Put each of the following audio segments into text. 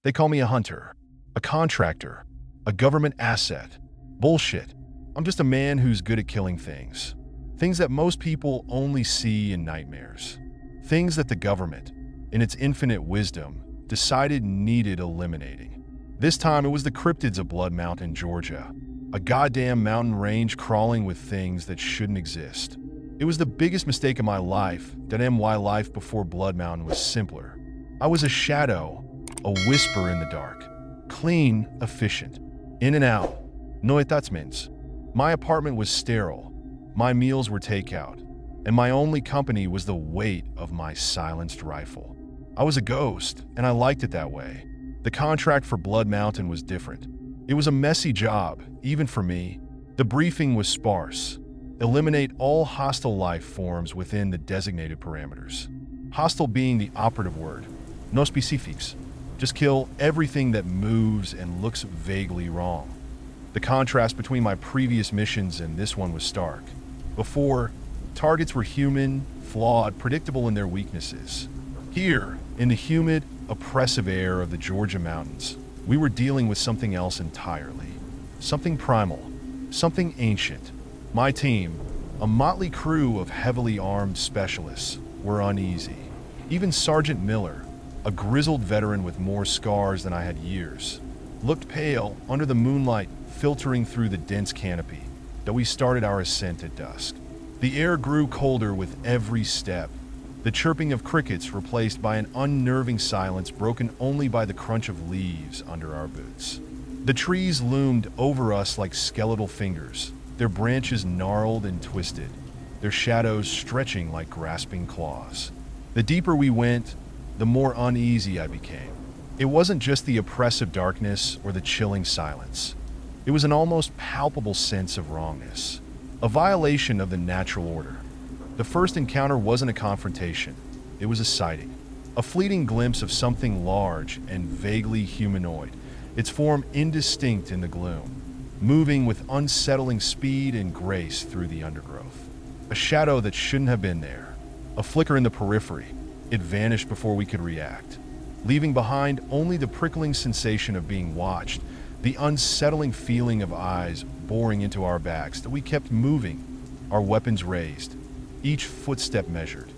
They call me a hunter, a contractor, a government asset. Bullshit. I'm just a man who's good at killing things. Things that most people only see in nightmares. Things that the government, in its infinite wisdom, decided needed eliminating. This time it was the cryptids of Blood Mountain, Georgia. A goddamn mountain range crawling with things that shouldn't exist. It was the biggest mistake of my life. Why life before Blood Mountain was simpler. I was a shadow, a whisper in the dark. Clean, efficient. In and out. No attachments. My apartment was sterile. My meals were takeout. And my only company was the weight of my silenced rifle. I was a ghost, and I liked it that way. The contract for Blood Mountain was different. It was a messy job, even for me. The briefing was sparse. Eliminate all hostile life forms within the designated parameters. Hostile being the operative word. No specifics. Just kill everything that moves and looks vaguely wrong. The contrast between my previous missions and this one was stark. Before, targets were human, flawed, predictable in their weaknesses. Here, in the humid, oppressive air of the Georgia mountains, we were dealing with something else entirely. Something primal, something ancient. My team, a motley crew of heavily armed specialists, were uneasy. Even Sergeant Miller, a grizzled veteran with more scars than I had years, looked pale under the moonlight filtering through the dense canopy, though we started our ascent at dusk. The air grew colder with every step, the chirping of crickets replaced by an unnerving silence broken only by the crunch of leaves under our boots. The trees loomed over us like skeletal fingers, their branches gnarled and twisted, their shadows stretching like grasping claws. The deeper we went, the more uneasy I became. It wasn't just the oppressive darkness or the chilling silence. It was an almost palpable sense of wrongness, a violation of the natural order. The first encounter wasn't a confrontation. It was a sighting, a fleeting glimpse of something large and vaguely humanoid, its form indistinct in the gloom, moving with unsettling speed and grace through the undergrowth. A shadow that shouldn't have been there, a flicker in the periphery. It vanished before we could react, leaving behind only the prickling sensation of being watched, the unsettling feeling of eyes boring into our backs that we kept moving, our weapons raised, each footstep measured,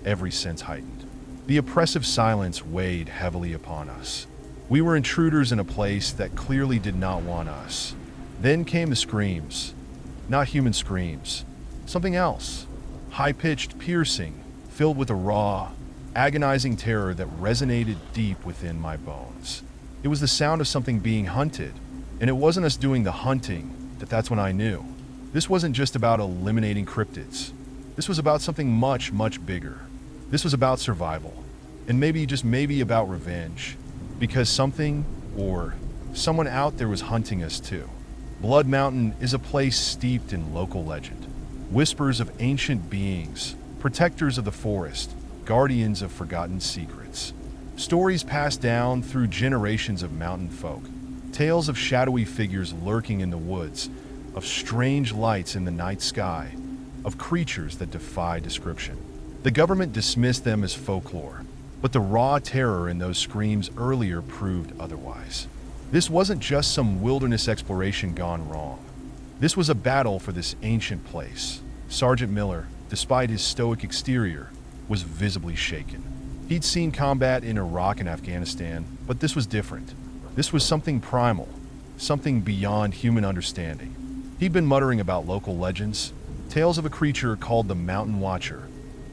every sense heightened. The oppressive silence weighed heavily upon us. We were intruders in a place that clearly did not want us. Then came the screams. Not human screams. Something else. High-pitched, piercing, filled with a raw, agonizing terror that resonated deep within my bones. It was the sound of something being hunted, and it wasn't us doing the hunting. That's when I knew. This wasn't just about eliminating cryptids. This was about something much, much bigger. This was about survival, and maybe about revenge, because something or someone out there was hunting us too. Blood Mountain is a place steeped in local legend. Whispers of ancient beings, protectors of the forest, guardians of forgotten secrets. Stories passed down through generations of mountain folk. Tales of shadowy figures lurking in the woods, of strange lights in the night sky, of creatures that defy description. The government dismissed them as folklore, but the raw terror in those screams earlier proved otherwise. This wasn't just some wilderness exploration gone wrong. This was a battle for this ancient place. Sergeant Miller, despite his stoic exterior, was visibly shaken. He'd seen combat in Iraq and Afghanistan, but this was different. This was something primal, something beyond human understanding. He'd been muttering about local legends, tales of a creature called the Mountain Watcher,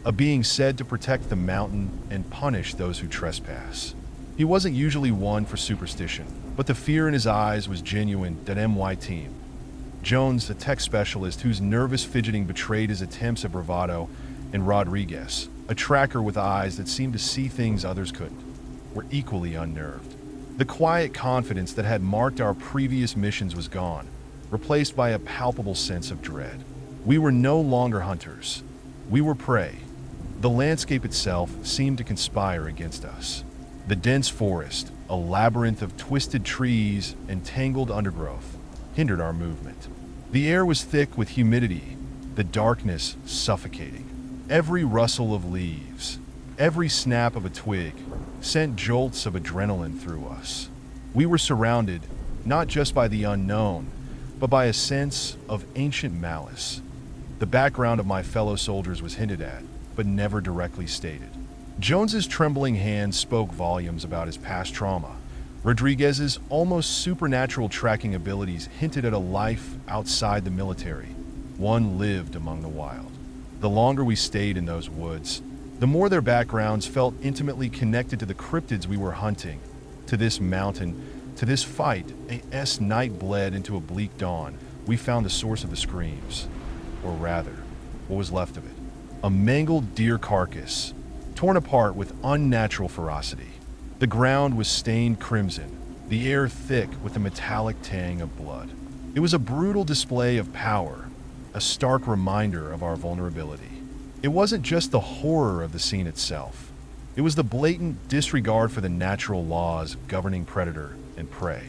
a being said to protect the mountain and punish those who trespass. He wasn't usually one for superstition, but the fear in his eyes was genuine. My team. Jones, a tech specialist whose nervous fidgeting betrayed his attempts at bravado, and Rodriguez, a tracker with eyes that seemed to see things others couldn't, were equally unnerved. The quiet confidence that had marked our previous missions was gone, replaced by a palpable sense of dread. We were no longer hunters. We were prey. The landscape itself seemed to conspire against us. The dense forest, a labyrinth of twisted trees and tangled undergrowth, hindered our movement. The air was thick with humidity, the darkness suffocating. Every rustle of leaves, Every snap of a twig sent jolts of adrenaline through us. We were surrounded not just by the unknown, but by a sense of ancient malice. The background of my fellow soldiers was hinted at, but never directly stated. Jones's trembling hand spoke volumes about his past trauma. Rodriguez's almost supernatural tracking abilities hinted at a life outside the military. One lived among the wild. The longer we stayed in those woods, the more their backgrounds felt intimately connected to the cryptids we were hunting, to this mountain, to this fight. As night bled into a bleak dawn, we found the source of the screams, or rather, what was left of it. A mangled deer carcass, torn apart with unnatural ferocity. The ground was stained crimson, the air thick with the metallic tang of blood. It was a brutal display of power, a stark reminder of our vulnerability. It wasn't just the horror of the scene itself. It was the blatant disregard for the natural laws governing predator and prey.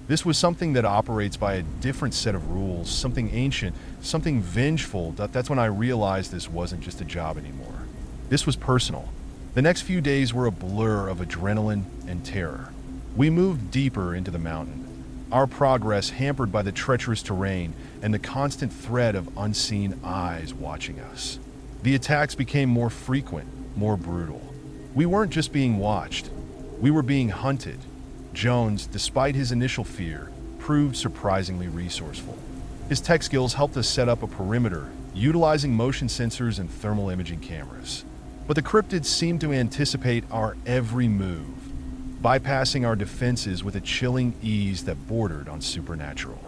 This was something that operates by a different set of rules, something ancient, something vengeful. That's when I realized this wasn't just a job anymore. This was personal. The next few days were a blur of adrenaline and terror. We moved deeper into the mountain, our progress hampered by the treacherous terrain and the constant threat of unseen eyes watching us. The attacks became more frequent, more brutal. We weren't just being watched, we were being hunted. Jones, despite his initial fear, proved surprisingly resourceful. His tech skills helped us set up a perimeter, utilizing motion sensors and thermal imaging cameras. But the cryptids seemed to anticipate our every move, bypassing our defenses with a chilling ease that bordered on supernatural.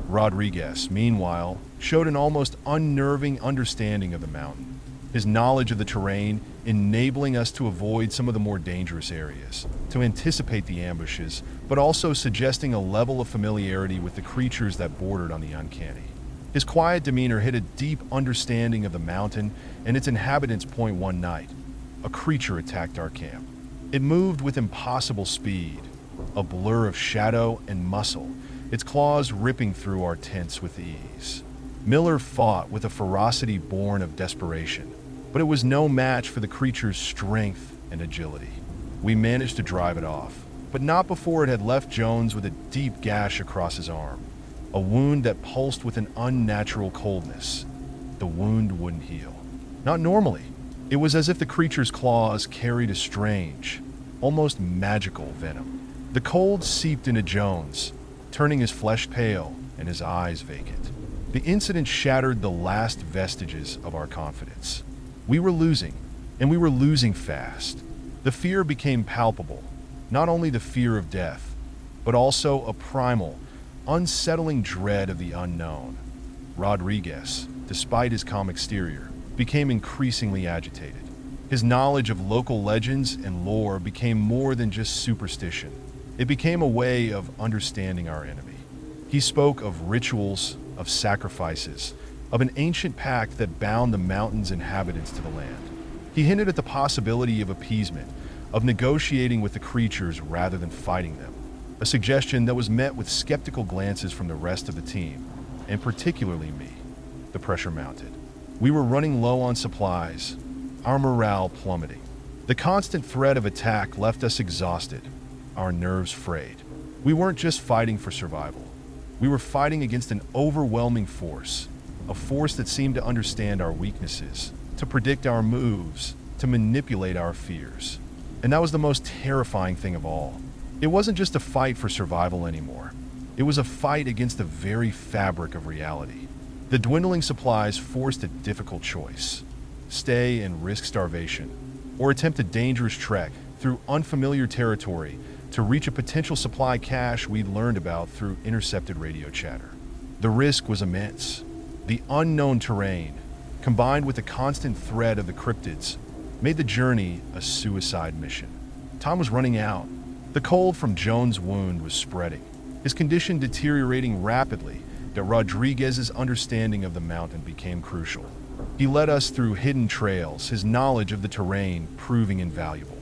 Rodriguez, meanwhile, showed an almost unnerving understanding of the mountain, his knowledge of the terrain enabling us to avoid some of the more dangerous areas, to anticipate the ambushes, but also suggesting a level of familiarity with the creatures that bordered on the uncanny. His quiet demeanor hid a deep understanding of the mountain and its inhabitants. One night, a creature attacked our camp. It moved with impossible speed, a blur of shadow and muscle, its claws ripping through our tents with ease. Miller fought with a ferocity born of desperation, but it was no match for the creature's strength and agility. We managed to drive it off, but not before it had left Jones with a deep gash across his arm, a wound that pulsed with an unnatural coldness. The wound wouldn't heal. Not normally. It was as if the creature's claws carried a strange, almost magical venom. The cold seeped into Jones, turning his flesh pale and his eyes vacant. The incident shattered the last vestiges of our confidence. We were losing, and we were losing fast. The fear became palpable, not only the fear of death, but also a primal, unsettling dread of the unknown. Rodriguez, despite his calm exterior, became increasingly agitated. His knowledge of local legends and lore became more than just superstition. It became a way of understanding our enemy. He spoke of rituals, of sacrifices, of an ancient pact that bound the mountain's inhabitants to the land. He hinted at the possibility of appeasement, of negotiating with the creatures rather than fighting them, a suggestion that was met with skeptical glances from the rest of the team, and particularly me. The pressure mounted. We were running low on supplies, our morale plummeting. The constant threat of attack left us exhausted, our nerves frayed. We weren't just fighting for survival. We were fighting against an overwhelming force, a force that seemed to understand our weaknesses, to predict our moves, to manipulate our fears. And that was the most terrifying thing of all. It wasn't just a fight for survival anymore. It was a fight against the very fabric of reality. The dwindling supplies forced a difficult choice: stay and risk starvation, or attempt a dangerous trek through unfamiliar territory to reach a potential supply cache we'd learned about through intercepted radio chatter. The risk was immense. The unknown terrain, combined with the constant threat of the cryptids, made the journey a suicide mission. Time was running out. The cold from Jones' wound was spreading, his condition deteriorating rapidly. That Rodriguez's understanding of the mountain became crucial. He led us through hidden trails, his knowledge of the terrain proving invaluable.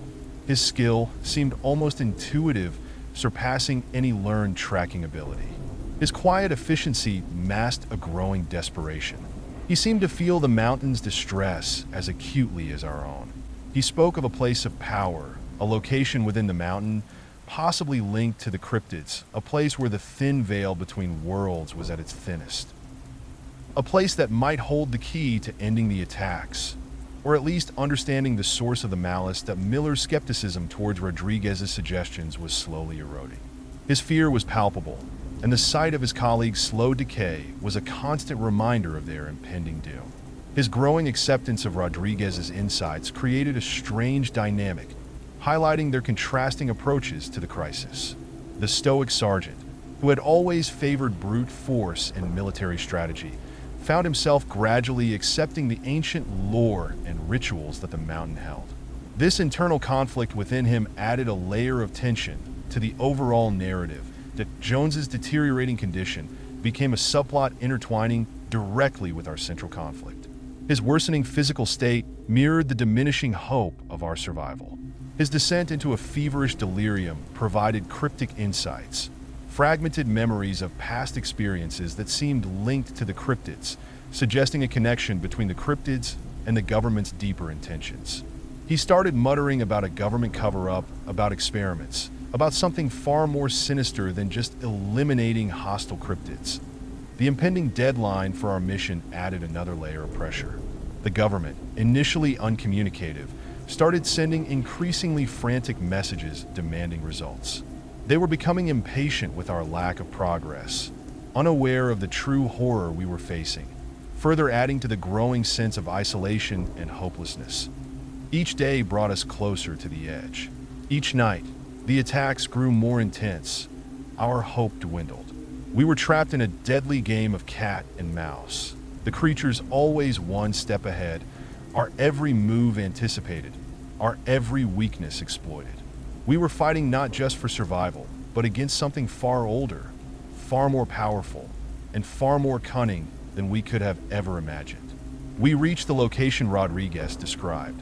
His skill seemed almost intuitive, surpassing any learned tracking ability. His quiet efficiency masked a growing desperation. He seemed to feel the mountain's distress as acutely as our own. He spoke of a place of power, a location within the mountain, possibly linked to the cryptids, a place where the thin veil between worlds was at its thinnest. A place that might hold the key to ending the attacks, or at least understanding the source of the malice that Miller's skepticism towards Rodriguez's suggestions was slowly eroding. His fear was palpable, and the sight of his colleagues' slow decay was a constant reminder of their impending doom. His growing acceptance of Rodriguez's insights created a strange dynamic, highlighting their contrasting approaches to the crisis. The stoic sergeant, who had always favored brute force and military strategy, found himself gradually accepting the ancient lore and rituals that the mountain held. This internal conflict within him added a layer of tension to the overall narrative that Jones's deteriorating condition became a subplot intertwining directly with our central conflict. His worsening physical state mirrored the diminishing hope of our survival. His descent into a feverish delirium provided cryptic insights, fragmented memories of past experiences that seemed linked to the cryptids, suggesting a connection between the cryptids and the government's deeper intentions. He started muttering about a government cover-up, about experiments, about something far more sinister than just eliminating hostile cryptids. The impending deadline for our mission added another layer of pressure. The government, initially uncommunicative, started sending increasingly frantic messages demanding results. They were becoming impatient with our lack of progress, unaware of the true horror we were facing, further adding to the growing sense of isolation and hopelessness. Each day brought us closer to the edge. Each night, the attacks grew more intense. Our hope dwindled. We were trapped in a deadly game of cat and mouse. The creatures always one step ahead, our every move anticipated, our every weakness exploited. We were fighting not just for survival, but against something far older, far more powerful, and far more cunning than we could have ever imagined. We reached the location Rodriguez described,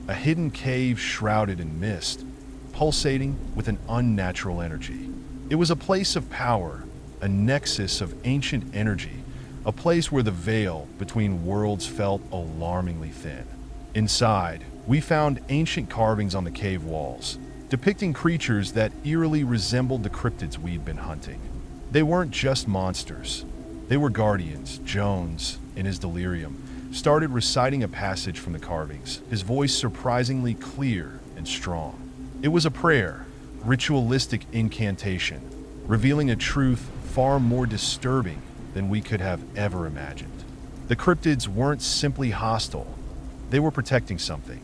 a hidden cave shrouded in mist, pulsating with an unnatural energy. It was a place of power, a nexus of ancient energy, a place where the veil between worlds felt alarmingly thin. Inside, we found ancient carvings on the cave walls, depicting creatures that eerily resembled the cryptids we'd been hunting. They weren't just monsters. They were guardians. Jones, in his delirium, started reciting a passage from the carvings, his voice surprisingly clear and strong. It was a prayer, ritualistic incantation, revealing a truth far more disturbing than we could have ever imagined. The cryptids weren't simply hostile. They were protecting something.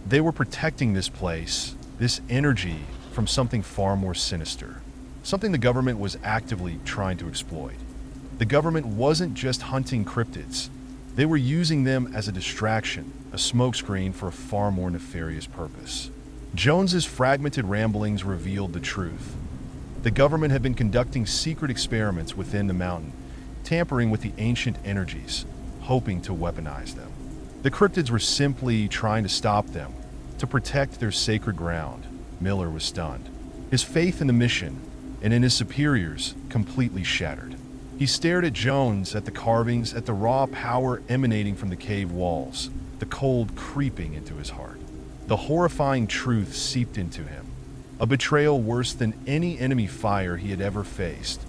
They were protecting this place, this energy, from something far more sinister, something the government was actively trying to exploit. The government wasn't just hunting cryptids. They were using them as a distraction, a smokescreen for a far more nefarious purpose. Jones's fragmented ramblings revealed the truth. The government had been conducting secret experiments within the mountain, tampering with the ancient energies, hoping to weaponize them. The cryptids were simply trying to stop them, to protect their sacred ground. Miller was stunned. His faith in the mission and in his superiors completely shattered. He stared at Jones, at the carvings, at the raw power emanating from the cave walls, the cold creeping into his heart. The horrifying truth seeped into him, a betrayal worse than any enemy fire he had ever faced.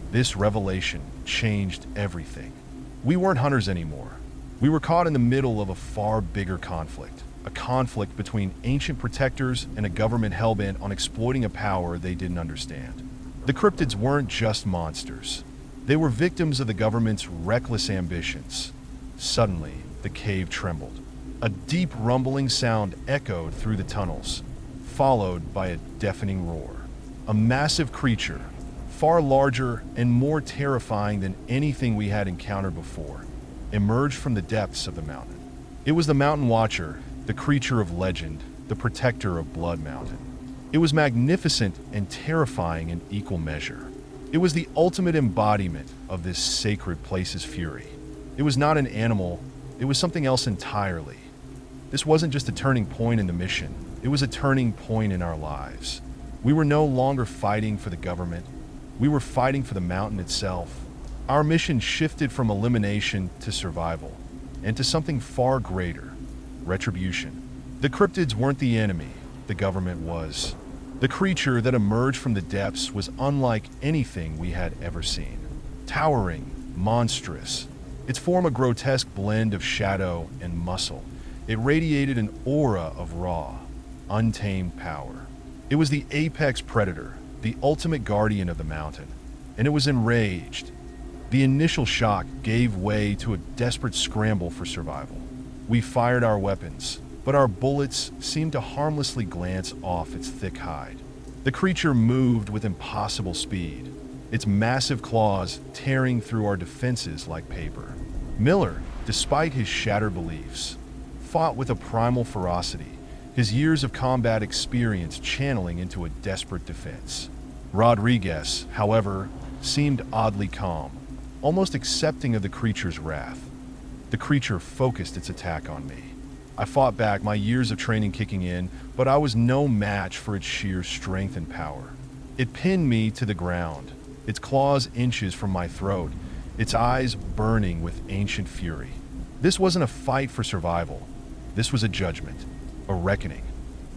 This revelation changed everything. We weren't hunters anymore. We were caught in the middle of a far bigger conflict, a conflict between ancient protectors and a government hellbent on exploiting a power they didn't understand. The cryptids weren't just monsters. They were victims of the government's reckless ambitions. Suddenly, the cave trembled. A deep rumbling sound echoed through the tunnels, followed by a deafening roar. A massive creature, far larger and more terrifying than anything we had encountered before, emerged from the depths of the mountain. It was the Mountain Watcher, the creature of legend, the protector of Blood Mountain. It was magnificent and terrifying in equal measure. It was the ultimate embodiment of this sacred place's fury. It was not an animal, it was something else entirely. This wasn't just a turning point in the mission, it was a turning point in our lives. We were no longer fighting for the government, we were fighting for the mountain itself. Our mission shifted from elimination to survival, and to something far greater, retribution. The cryptids weren't the enemy, the government was. The creature that emerged from the depths was unlike anything we had ever seen. Towering, monstrous. Its form a grotesque blend of shadow and muscle. It radiated an aura of raw, untamed power. It was the apex predator, the ultimate guardian of the mountain, and it was enraged. The initial shock gave way to a desperate scramble for survival. We fired our weapons, but our bullets seemed to harmlessly glance off its thick hide. The creature moved with impossible speed, its massive claws tearing through our defenses like paper. Miller, despite his shattered beliefs, fought with a primal ferocity, his years of combat experience channeling into a desperate defense. Rodriguez, however, seemed oddly calm, almost accepting of the creature's wrath. The creature focused its attack on me. I fought back, my years of training kicking in, but I was no match for its sheer strength and power. It pinned me to the ground, its claws inches from my throat, its eyes burning with ancient fury. This wasn't a fight for survival. This was a judgment, a reckoning.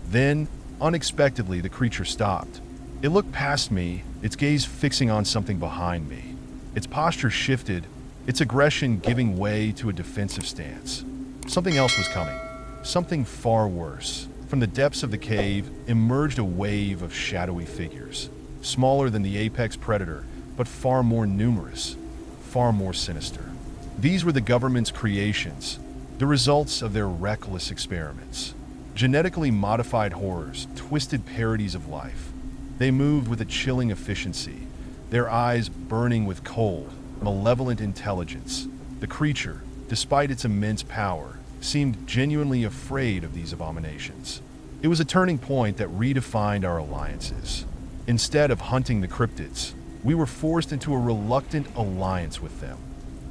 Then, unexpectedly, the creature stopped. It looked past me, its gaze fixing on something behind me. Its posture shifted, its aggression giving way to a defensive stance. Something else was coming, something far worse. From the depths of the cave emerged a wave of shadowy figures, smaller than the apex predator, but far more numerous, far more sinister. These were the government's creations, the results of their reckless experiments. Genetically modified horrors, twisted parodies of life. They moved with a chilling efficiency, their eyes burning with cold, malevolent intelligence. The creature, despite its immense power, seemed genuinely afraid of these abominations. It was a turning point that redefined our alliances. Instead of hunting the cryptids, we were forced into a reluctant alliance with them,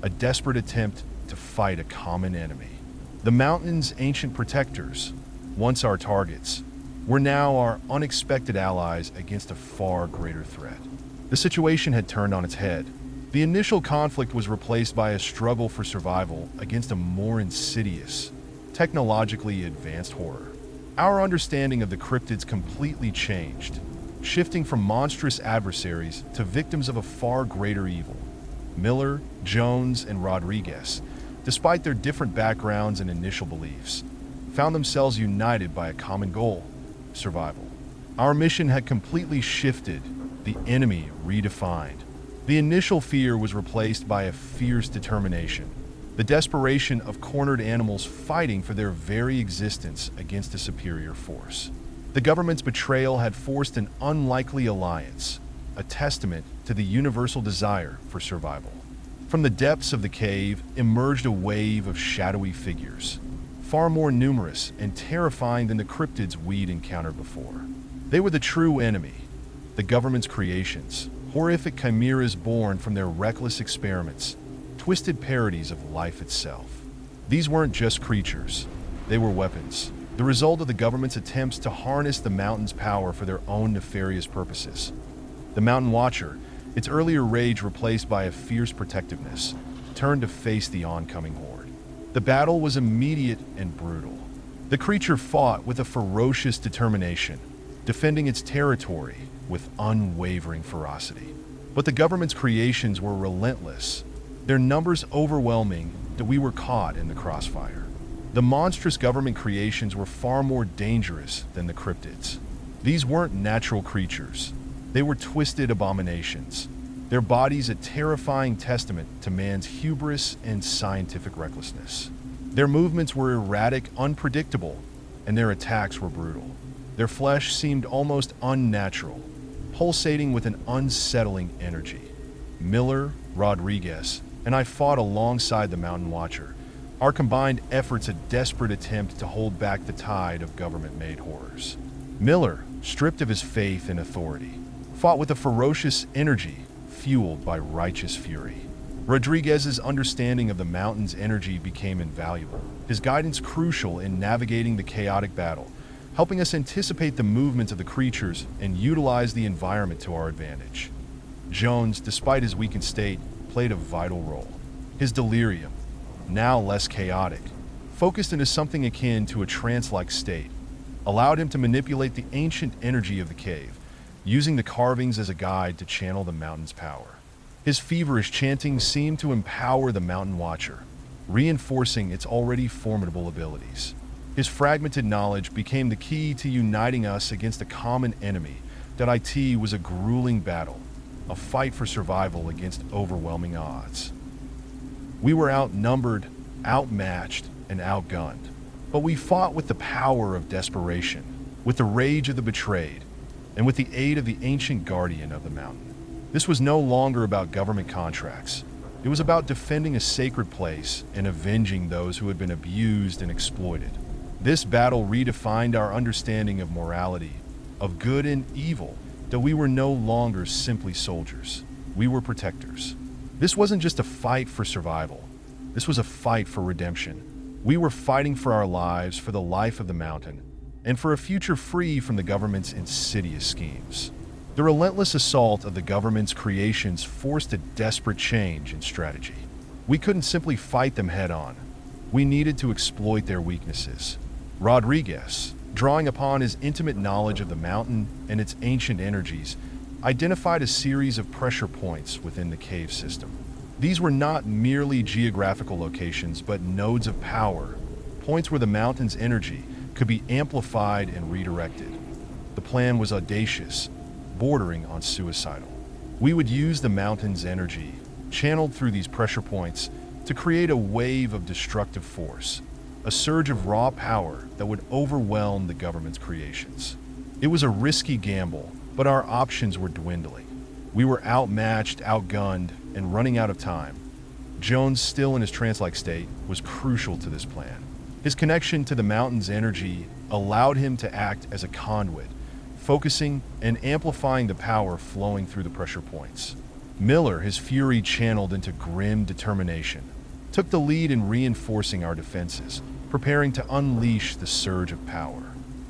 a desperate attempt to fight a common enemy. The mountain's ancient protectors, once our targets, were now our unexpected allies against a far greater threat. The situation had turned on its head. The initial conflict was replaced by a struggle for survival against a more insidious, technologically advanced horror. Our understanding of the cryptids completely changed, shifting from monstrous adversaries to victims of a far greater evil. Miller, Jones, and Rodriguez, despite their different backgrounds and initial beliefs, found themselves united by a common goal: survival. Our mission had completely shifted, the enemy redefined. The initial fear was replaced by a fierce determination, the desperation of cornered animals fighting for their very existence against a superior force. The government's betrayal had forced an unlikely alliance, a testament to the universal desire for survival. From the depths of the cave emerged a wave of shadowy figures, far more numerous and terrifying than the cryptids we'd encountered before. They were the true enemy, the government's creations, horrific chimeras born from their reckless experiments, twisted parodies of life itself. These weren't just creatures, they were weapons, the result of the government's attempts to harness the mountain's power for their own nefarious purposes. The Mountain Watcher, its earlier rage replaced by a fierce protectiveness, turned to face the oncoming horde. The battle was immediate and brutal. The creature fought with a ferocious determination, defending its territory with unwavering ferocity. But the government's creations were relentless, their numbers overwhelming that we were caught in the crossfire. The monstrous government creations were far more dangerous than the cryptids. These weren't natural creatures. They were twisted abominations, their bodies a terrifying testament to man's hubris and scientific recklessness. Their movements were erratic, unpredictable, and their attacks were brutal. Their flesh seemed almost unnatural, pulsating with an unsettling energy. Miller, Rodriguez, and I fought alongside the Mountain Watcher, our combined efforts a desperate attempt to hold back the tide of government-made horrors. Miller, stripped of his faith in authority, fought with a ferocious energy fueled by righteous fury. Rodriguez's understanding of the mountain's energy became invaluable, his guidance crucial in navigating the chaotic battle, helping us anticipate the movements of the creatures and utilize the environment to our advantage. Jones, despite his weakened state, played a vital role. His delirium, now less chaotic, focused into something akin to a trance-like state, allowed him to manipulate the ancient energy of the cave, using the carvings as a guide to channel the mountain's power. His feverish chanting seemed to empower the Mountain Watcher, reinforcing its already formidable abilities. His fragmented knowledge became the key to uniting us against a common enemy. It was a grueling battle, a fight for survival against overwhelming odds. We were outnumbered, outmatched, and outgunned, but we fought with the power of desperation, with the rage of the betrayed, and with the aid of the ancient guardian of the mountain. This was no longer about government contracts. It was about defending a sacred place and avenging those who had been abused and exploited. This battle redefined our understanding of morality, of good and evil, that we were no longer simply soldiers. We were protectors. This wasn't just a fight for survival. This was a fight for redemption. We were fighting for our lives, for the life of the mountain, and for a future free from the government's insidious schemes. The relentless assault of the government's creations forced a desperate change in strategy. We couldn't simply fight them head-on. We needed to exploit their weaknesses. Rodriguez, drawing upon his intimate knowledge of the mountain and its ancient energies, identified a series of pressure points within the cave system. These were not merely geographical locations, but nodes of power, points where the mountain's energy could be amplified and redirected. The plan was audacious, bordering on suicidal. We would use the mountain's energy, channeled through these pressure points, to create a wave of destructive force, a surge of raw power that would overwhelm the government's creations. It was a risky gamble, but our options were dwindling. We were outmatched, outgunned, and running out of time. Jones, still in his trance-like state, was crucial to this plan. His connection to the mountain's energy allowed him to act as a conduit, focusing and amplifying the power flowing through the pressure points. Miller, his fury channeled into grim determination, took the lead in reinforcing our defenses, preparing to unleash the surge of power.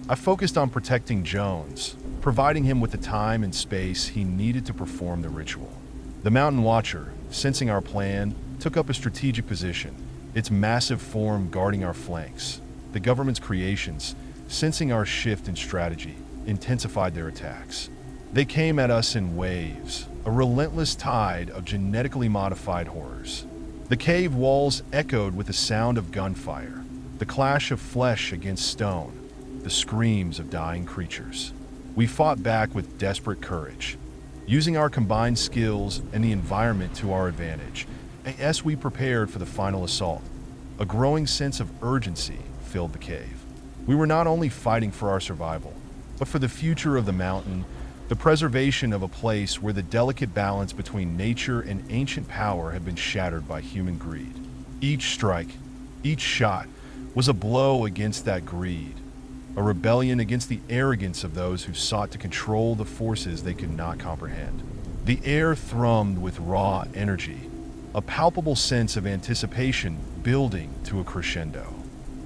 I focused on protecting Jones, providing him with the time and space he needed to perform the ritual. The Mountain Watcher, sensing our plan, took up a strategic position, its massive form guarding our flanks. The government's creations, sensing our shift in strategy, intensified their attacks. They came at us in waves, a relentless tide of genetically modified horrors. The cave walls echoed with the sound of gunfire, the clash of flesh against stone, the screams of dying creatures. We fought back with desperate courage, using our combined skills and the environment to our advantage. As we prepared for the final assault, a growing sense of urgency filled the cave. We were not only fighting for our survival, but for the future of the mountain, the preservation of a place where the delicate balance between nature and ancient power had been shattered by human greed. Each strike, each shot, was a blow against that greed, a rebellion against the arrogance of those who sought to control the forces they could not comprehend. The air thrummed with raw energy, a palpable sense of anticipation building to a crescendo.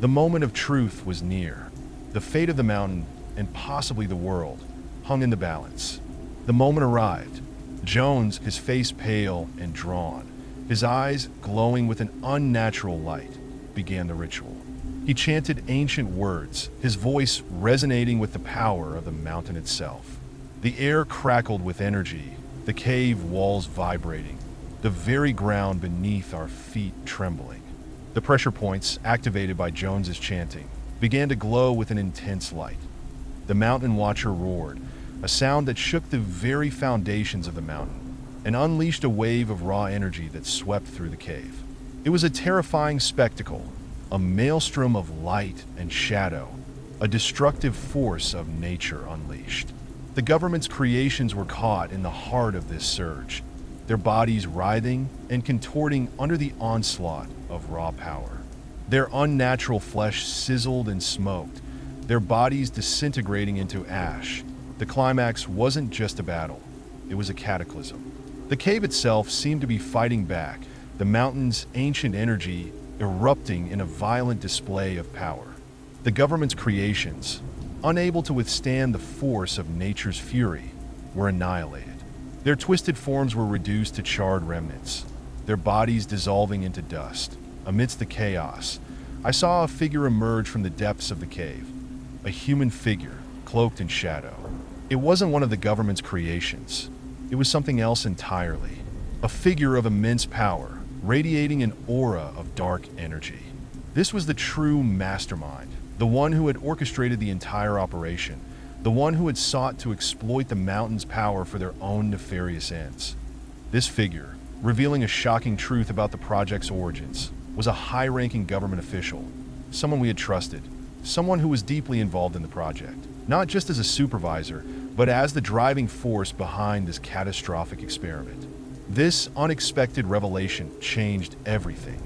The moment of truth was near. The fate of the mountain, and possibly the world, hung in the balance. The moment arrived. Jones, his face pale and drawn, his eyes glowing with an unnatural light, began the ritual. He chanted ancient words, his voice resonating with the power of the mountain itself. The air crackled with energy, the cave walls vibrating, the very ground beneath our feet trembling. The pressure points, activated by Jones's chanting, began to glow with an intense light. The Mountain Watcher roared, a sound that shook the very foundations of the mountain, and unleashed a wave of raw energy that swept through the cave. It was a terrifying spectacle, a maelstrom of light and shadow, a destructive force of nature unleashed. The government's creations were caught in the heart of this surge, their bodies writhing and contorting under the onslaught of raw power. Their unnatural flesh sizzled and smoked, their bodies disintegrating into ash. The climax wasn't just a battle, it was a cataclysm. The cave itself seemed to be fighting back, the mountain's ancient energy erupting in a violent display of power. The government's creations, unable to withstand the force of nature's fury, were annihilated. Their twisted forms were reduced to charred remnants, their bodies dissolving into dust. Amidst the chaos, I saw a figure emerge from the depths of the cave, a human figure, cloaked in shadow. It wasn't one of the government's creations. It was something else entirely. A figure of immense power, radiating an aura of dark energy. This was the true mastermind, the one who had orchestrated the entire operation, the one who had sought to exploit the mountain's power for their own nefarious ends. This figure, revealing a shocking truth about the project's origins, was a high-ranking government official, someone we had trusted, someone who was deeply involved in the project, not just as a supervisor, but as the driving force behind this catastrophic experiment. This unexpected revelation changed everything.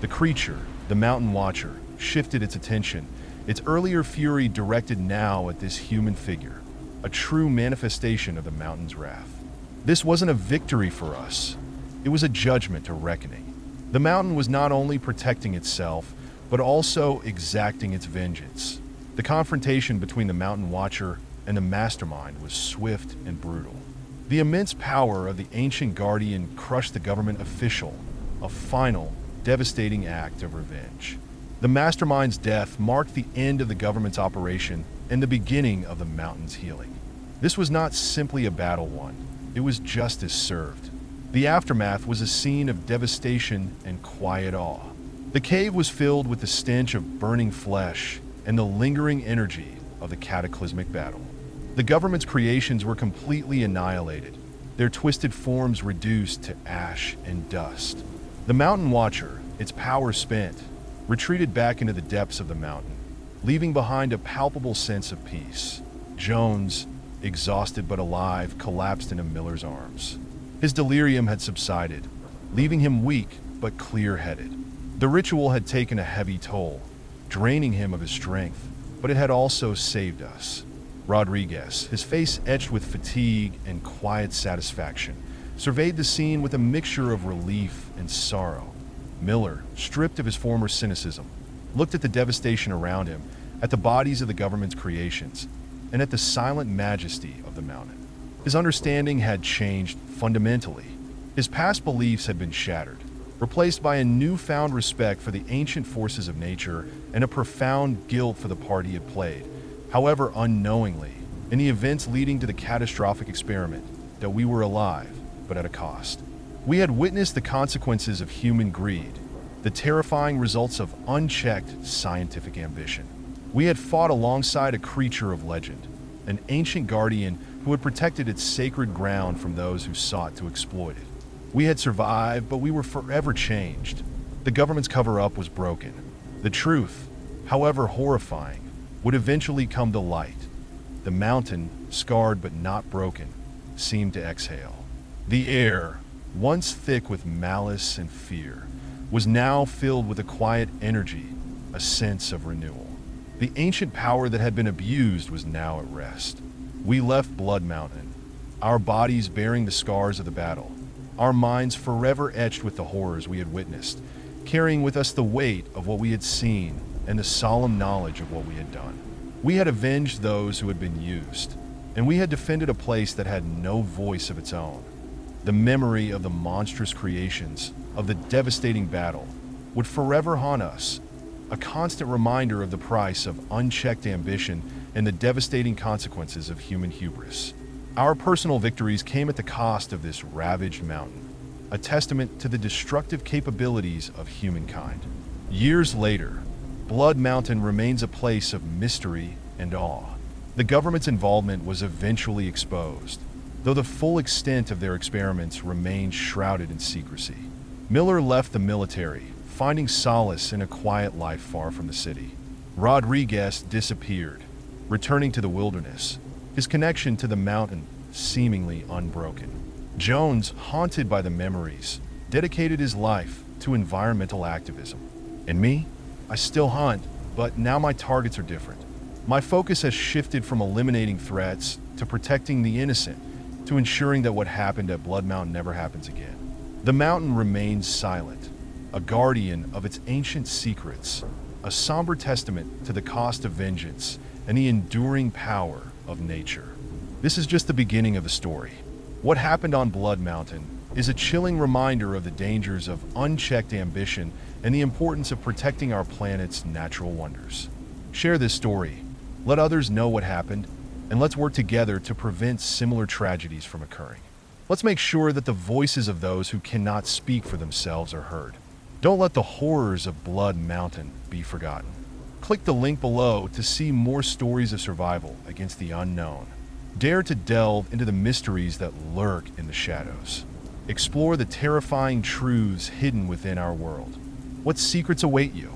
The creature, the Mountain Watcher, shifted its attention, its earlier fury directed now at this human figure, a true manifestation of the mountain's wrath. This wasn't a victory for us. It was a judgment, a reckoning. The mountain was not only protecting itself, but also exacting its vengeance. The confrontation between the Mountain Watcher and the Mastermind was swift and brutal. The immense power of the ancient guardian crushed the government official, a final, devastating act of revenge. The Mastermind's death marked the end of the government's operation and the beginning of the mountain's healing. This was not simply a battle won, it was justice served. The aftermath was a scene of devastation and quiet awe. The cave was filled with the stench of burning flesh and the lingering energy of the cataclysmic battle. The government's creations were completely annihilated, their twisted forms reduced to ash and dust. The Mountain Watcher, its power spent, retreated back into the depths of the mountain, leaving behind a palpable sense of peace. Jones, exhausted but alive, collapsed into Miller's arms. His delirium had subsided, leaving him weak but clear-headed. The ritual had taken a heavy toll, draining him of his strength, but it had also saved us. Rodriguez, his face etched with fatigue and quiet satisfaction, surveyed the scene with a mixture of relief and sorrow. Miller, stripped of his former cynicism, looked at the devastation around him, at the bodies of the government's creations, and at the silent majesty of the mountain. His understanding had changed fundamentally. His past beliefs had been shattered, replaced by a newfound respect for the ancient forces of nature and a profound guilt for the part he had played, however unknowingly, in the events leading to the catastrophic experiment, that we were alive, but at a cost. We had witnessed the consequences of human greed, the terrifying results of unchecked scientific ambition. We had fought alongside a creature of legend, an ancient guardian who had protected its sacred ground from those who sought to exploit it. We had survived, but we were forever changed. The government's cover-up was broken. The truth, however horrifying, would eventually come to light. The mountain, scarred but not broken, seemed to exhale. The air, once thick with malice and fear, was now filled with a quiet energy, a sense of renewal. The ancient power that had been abused was now at rest. We left Blood Mountain, our bodies bearing the scars of the battle, our minds forever etched with the horrors we had witnessed, carrying with us the weight of what we had seen and the solemn knowledge of what we had done. We had avenged those who had been used, and we had defended a place that had no voice of its own. The memory of the monstrous creations, of the devastating battle, would forever haunt us, a constant reminder of the price of unchecked ambition and the devastating consequences of human hubris. Our personal victories came at the cost of this ravaged mountain, a testament to the destructive capabilities of humankind. Years later, Blood Mountain remains a place of mystery and awe. The government's involvement was eventually exposed, though the full extent of their experiments remained shrouded in secrecy. Miller left the military, finding solace in a quiet life far from the city. Rodriguez disappeared, returning to the wilderness, his connection to the mountain seemingly unbroken. Jones, haunted by the memories, dedicated his life to environmental activism. And me? I still hunt, but now my targets are different. My focus has shifted from eliminating threats to protecting the innocent, to ensuring that what happened at Blood Mountain never happens again. The mountain remains silent, a guardian of its ancient secrets, a somber testament to the cost of vengeance and the enduring power of nature. This is just the beginning of the story. What happened on Blood Mountain is a chilling reminder of the dangers of unchecked ambition and the importance of protecting our planet's natural wonders. Share this story, let others know what happened, and let's work together to prevent similar tragedies from occurring. Let's make sure that the voices of those who cannot speak for themselves are heard. Don't let the horrors of Blood Mountain be forgotten. Click the link below to see more stories of survival against the unknown. Dare to delve into the mysteries that lurk in the shadows. Explore the terrifying truths hidden within our world. What secrets await you?